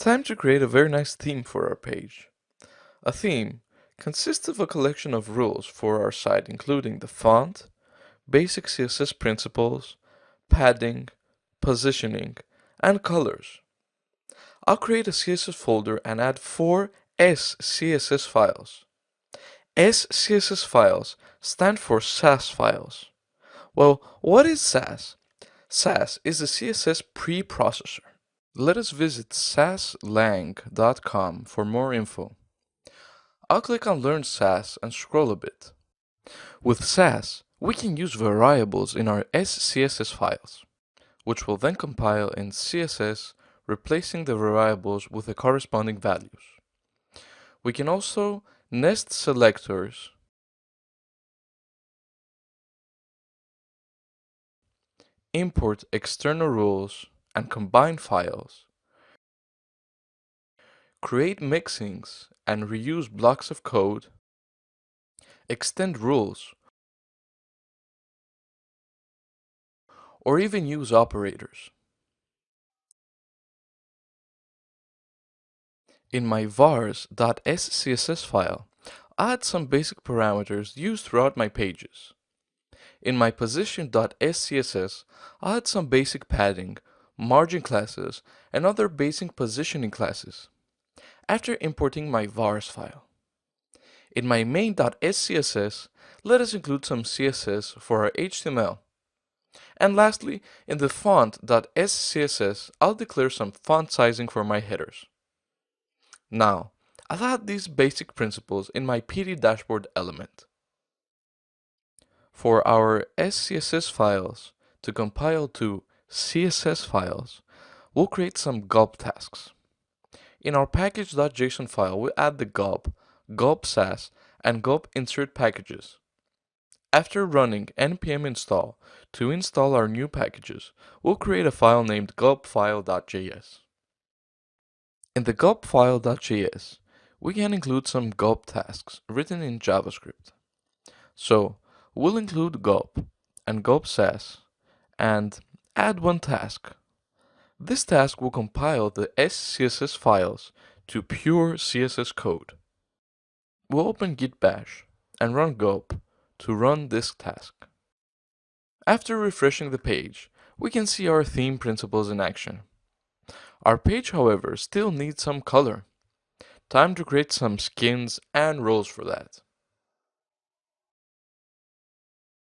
Time to create a very nice theme for our page. A theme consists of a collection of rules for our site including the font, basic CSS principles, padding, positioning, and colors. I'll create a CSS folder and add 4 SCSS files. SCSS files stand for Sass files. Well, what is Sass? Sass is a CSS preprocessor. Let us visit sasslang.com for more info. I'll click on Learn Sass and scroll a bit. With Sass, we can use variables in our SCSS files, which will then compile in CSS, replacing the variables with the corresponding values. We can also nest selectors, import external rules, and combine files, create mixins and reuse blocks of code, extend rules, or even use operators. In my vars.scss file, I add some basic parameters used throughout my pages. In my position.scss, I add some basic padding, margin classes, and other basic positioning classes, after importing my vars file. In my main.scss, let us include some CSS for our HTML. And lastly, in the font.scss, I'll declare some font sizing for my headers. Now, I'll add these basic principles in my PD dashboard element. For our SCSS files to compile to CSS files, we'll create some gulp tasks. In our package.json file, we'll add the gulp, gulp sass, and gulp insert packages. After running npm install to install our new packages, we'll create a file named gulpfile.js. In the gulpfile.js, we can include some gulp tasks written in JavaScript. So, we'll include gulp and gulp sass and add one task. This task will compile the SCSS files to pure CSS code. We'll open git bash and run gulp to run this task. After refreshing the page, we can see our theme principles in action. Our page, however, still needs some color. Time to create some skins and roles for that.